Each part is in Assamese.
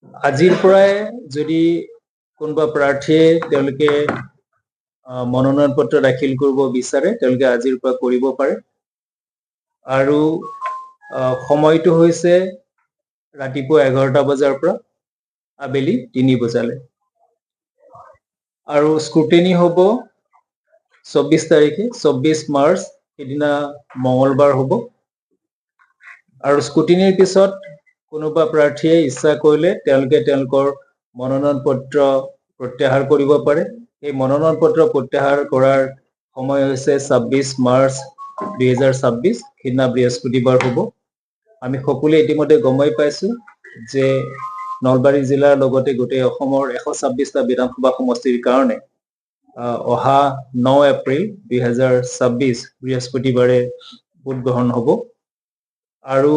আজিৰ পৰাই যদি কোনোবা প্ৰাৰ্থীয়ে তেওঁলোকে মনোনয়ন পত্ৰ দাখিল কৰিব বিচাৰে তেওঁলোকে আজিৰ পৰা কৰিব পাৰে আৰু সময়টো হৈছে ৰাতিপুৱা 11টা বজাৰ পৰা আবেলি 3 বজালৈ আৰু স্ক্ৰুটিনি হ'ব 24 তাৰিখে 24 মাৰ্চ সেইদিনা মঙ্গলবাৰ হ'ব আৰু স্ক্ৰুটিনিৰ পিছত কোনোবা প্ৰাৰ্থীয়ে ইচ্ছা কৰিলে তেওঁলোকে তেওঁলোকৰ মনোনয়ন পত্ৰ প্ৰত্যাহাৰ কৰিব পাৰে এই মনোনয়ন পত্ৰ প্ৰত্যাহাৰ কৰাৰ সময় হৈছে 26 মাৰ্চ 2026 সেইদিনা বৃহস্পতিবাৰ হ'ব আমি সকলোৱে ইতিমধ্যে গমই পাইছো যে নলবাৰী জিলাৰ লগতে গোটেই অসমৰ 126টা বিধানসভা সমষ্টিৰ কাৰণে অহা 9 এপ্ৰিল 2026 বৃহস্পতিবাৰে ভোট গ্ৰহণ হ'ব আৰু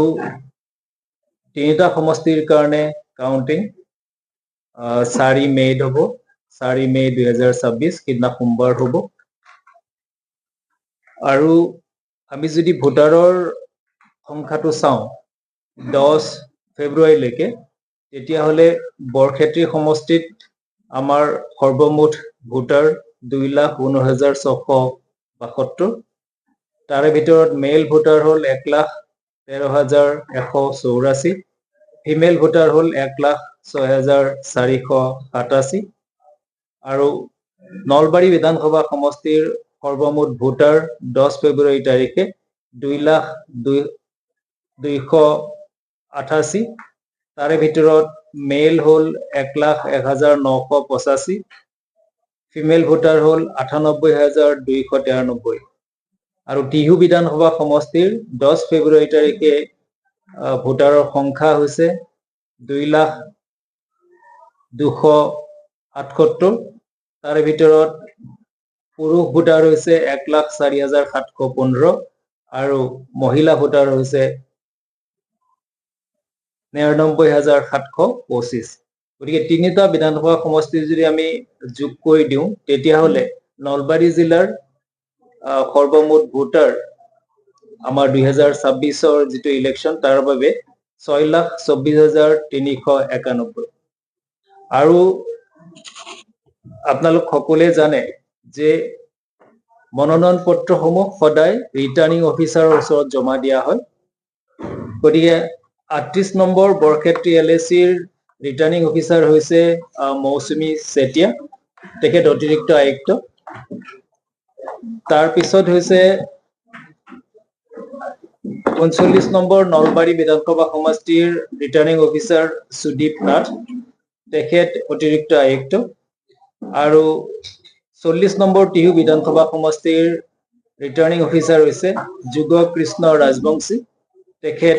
তিনিটা সমষ্টিৰ কাৰণে কাউন্টিং 4 মে'ত হ'ব 4 মে 2026 সেইদিনা সোমবাৰ হ'ব আৰু আমি যদি ভোটাৰৰ সংখ্যাটো চাওঁ 10 ফেব্ৰুৱাৰীলৈকে তেতিয়াহ'লে বৰক্ষেত্ৰী সমষ্টিত আমাৰ সৰ্বমুঠ ভোটাৰ 2,19,672 তাৰে ভিতৰত মেল ভোটাৰ হ'ল 1,13,184 ফিমেল ভোটাৰ হ'ল 1,06,487 আৰু নলবাৰী বিধানসভা সমষ্টিৰ সৰ্বমুঠ ভোটাৰ 10 ফেব্ৰুৱাৰী তাৰিখে 2,02,288 তাৰে ভিতৰত মেল হ'ল 1,01,985 ফিমেল ভোটাৰ হ'ল 98,293 আৰু টিহু বিধানসভা সমষ্টিৰ 10 ফেব্ৰুৱাৰী তাৰিখে ভোটাৰৰ সংখ্যা হৈছে 2,278 তাৰে ভিতৰত পুৰুষ ভোটাৰ হৈছে 1,04,715 আৰু মহিলা ভোটাৰ হৈছে 99,725 গতিকে তিনিটা বিধানসভা সমষ্টি যদি আমি যোগ কৰি দিওঁ তেতিয়াহ'লে নলবাৰী জিলাৰ সৰ্বমুঠ ভোটাৰ আমাৰ 2026ৰ যিটো ইলেকশ্যন তাৰ বাবে 6,24,391 আৰু আপোনালোক সকলোৱে জানে যে মনোনয়ন পত্ৰসমূহ সদায় ৰিটাৰ্নিং অফিচাৰৰ ওচৰত জমা দিয়া হয় গতিকে 38 নম্বৰ বৰক্ষেত্ৰী LACৰ ৰিটাৰ্নিং অফিচাৰ হৈছে মৌচুমী চেতিয়া তেখেত অতিৰিক্ত আয়ুক্ত তাৰ পিছত হৈছে 39 নম্বৰ নলবাৰী বিধানসভা সমষ্টিৰ ৰিটাৰ্নিং অফিচাৰ সুদীপ নাথ তেখেত অতিৰিক্ত আয়ুক্ত আৰু 40 নম্বৰ টিহু বিধানসভা সমষ্টিৰ ৰিটাৰ্নিং অফিচাৰ হৈছে যুগ কৃষ্ণ ৰাজবংশী তেখেত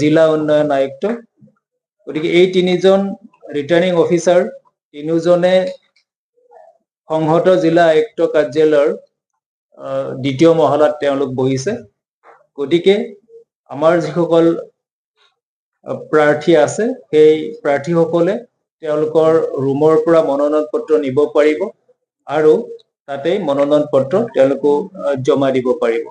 জিলা উন্নয়ন আয়ুক্ত গতিকে এই তিনিজন ৰিটাৰ্নিং অফিচাৰ তিনিজনে সংহত জিলা আয়ুক্ত কাৰ্যালয়ৰ দ্বিতীয় মহলাত তেওঁলোক বহিছে গতিকে আমাৰ যিসকল প্ৰাৰ্থী আছে সেই প্ৰাৰ্থীসকলে তেওঁলোকৰ ৰুমৰ পৰা মনোনয়ন পত্ৰ নিব পাৰিব আৰু তাতে মনোনয়ন পত্ৰ তেওঁলোকে জমা দিব পাৰিব